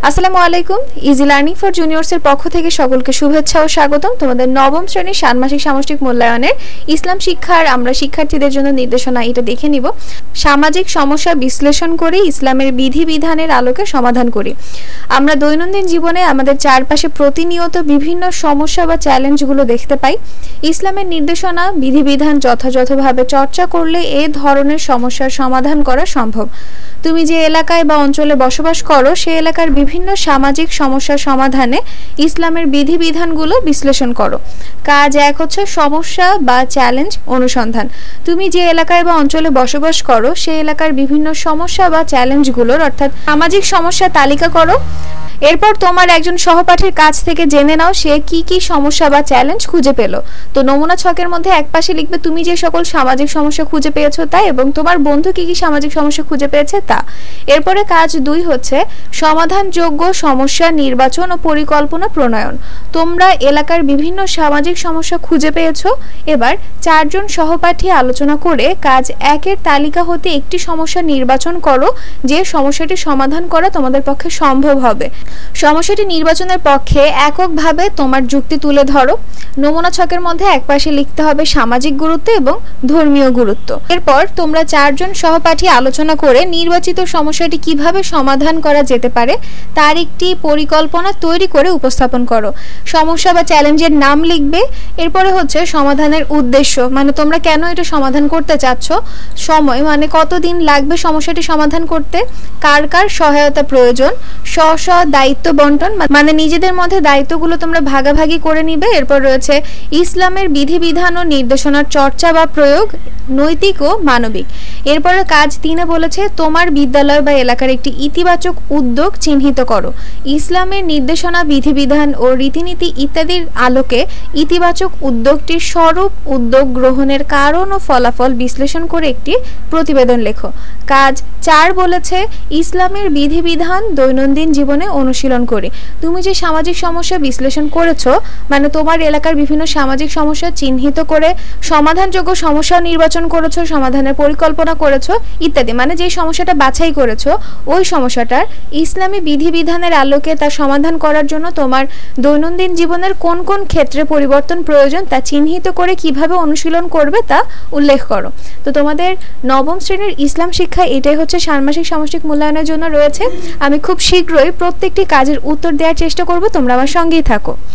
আসসালামু আলাইকুম। Easy learning for জুনিয়র্সের পক্ষ থেকে সকলকে শুভেচ্ছা ও স্বাগতম। তোমাদের নবম শ্রেণীর ষান্মাসিক সামষ্টিক মূল্যায়নের ইসলাম শিক্ষার আমরা শিক্ষার্থীদের জন্য নির্দেশনা এটা দেখে নিব। সামাজিক সমস্যা বিশ্লেষণ করে ইসলামের বিধিবিধানের আলোকে সমাধান করি। আমরা দৈনন্দিন জীবনে আমাদের চারপাশে প্রতিনিয়ত বিভিন্ন সমস্যা বা চ্যালেঞ্জগুলো দেখতে পাই। ইসলামের নির্দেশনা বিধিবিধান যথাযথভাবে চর্চা করলে এ ধরনের সমস্যার সমাধান করা সম্ভব। তুমি যে এলাকায় বা অঞ্চলে বসবাস করো সে এলাকার বিভিন্ন সামাজিক সমস্যার সমাধানে ইসলামের বিধিবিধানগুলো বিশ্লেষণ করো। কাজ 1 হচ্ছে সমস্যা বা চ্যালেঞ্জ অনুসন্ধান। তুমি যে এলাকায় বা অঞ্চলে বসবাস করো সেই এলাকার বিভিন্ন সমস্যা বা চ্যালেঞ্জগুলোর অর্থাৎ সামাজিক সমস্যা তালিকা করো। এরপর তোমার একজন সহপাঠীর কাছ থেকে জেনে নাও সে কি কি সমস্যা বা চ্যালেঞ্জ খুঁজে পেল। তো নমুনা ছকের মধ্যে একপাশে লিখবে তুমি যে সকল সামাজিক সমস্যা খুঁজে পেয়েছো তা এবং তোমার বন্ধু কি কি সামাজিক সমস্যা খুঁজে পেয়েছে তা। এরপরে কাজ 2 হচ্ছে সমাধানযোগ্য সমস্যা নির্বাচন ও পরিকল্পনা প্রণয়ন। তোমরা এলাকার বিভিন্ন সামাজিক সমস্যা খুঁজে পেয়েছো। এবার 4 জন সহপাঠী আলোচনা করে কাজ 1-এর তালিকা হতে একটি সমস্যা নির্বাচন করো যে সমস্যাটি সমাধান করা তোমাদের পক্ষে সম্ভব হবে। সমস্যাটি নির্বাচনের পক্ষে এককভাবে তোমার যুক্তি তুলে ধরো। নমুনা ছকের মধ্যে একপাশে লিখতে হবে সামাজিক গুরুত্ব এবং ধর্মীয় গুরুত্ব। এরপর তোমরা 4 জন সহপাঠী আলোচনা করে নির্বাচিত সমস্যাটি কিভাবে সমাধান করা যেতে পারে তার একটি পরিকল্পনা তৈরি করে উপস্থাপন করো। সমস্যা বা চ্যালেঞ্জের নাম লিখবে। এরপরে হচ্ছে সমাধানের উদ্দেশ্য, মানে তোমরা কেন এটা সমাধান করতে চাচ্ছ, সময় মানে কতদিন লাগবে সমস্যাটি সমাধান করতে, কার কার সহায়তা প্রয়োজন, স্ব দায়িত্ব বন্টন মানে নিজেদের মধ্যে দায়িত্বগুলো তোমরা ভাগাভাগি করে নিবে। এরপর রয়েছে ইসলামের বিধিবিধান ও নির্দেশনার চর্চা বা প্রয়োগ, নৈতিক ও মানবিক। এরপরে কাজ 3-এ বলেছে তোমার বিদ্যালয় বা এলাকার একটি ইতিবাচক উদ্যোগ চিহ্নিত করো। ইসলামের নির্দেশনা বিধিবিধান ও রীতিনীতি ইত্যাদির আলোকে ইতিবাচক উদ্যোগটির স্বরূপ, উদ্যোগ গ্রহণের কারণ ও ফলাফল বিশ্লেষণ করে একটি প্রতিবেদন লেখো। কাজ 4 বলেছে ইসলামের বিধিবিধান দৈনন্দিন জীবনে অনুশীলন করি। তুমি যে সামাজিক সমস্যা বিশ্লেষণ করেছো মানে তোমার এলাকার বিভিন্ন সামাজিক সমস্যা চিহ্নিত করে সমাধানযোগ্য সমস্যা নির্বাচন করেছো, সমাধানের পরিকল্পনা করেছো ইত্যাদি, মানে যে সমস্যাটা বাছাই করেছো ওই সমস্যাটার ইসলামী বিধিবিধানের আলোকে তা সমাধান করার জন্য তোমার দৈনন্দিন জীবনের কোন কোন ক্ষেত্রে পরিবর্তন প্রয়োজন তা চিহ্নিত করে কিভাবে অনুশীলন করবে তা উল্লেখ করো। তো তোমাদের নবম শ্রেণীর ইসলাম শিক্ষা এটাই হচ্ছে ষান্মাসিক সামষ্টিক মূল্যায়নের জন্য রয়েছে। আমি খুব শীঘ্রই প্রত্যেকটি কাজের উত্তর দেওয়ার চেষ্টা করব, তোমরা আমার সঙ্গেই থাকো।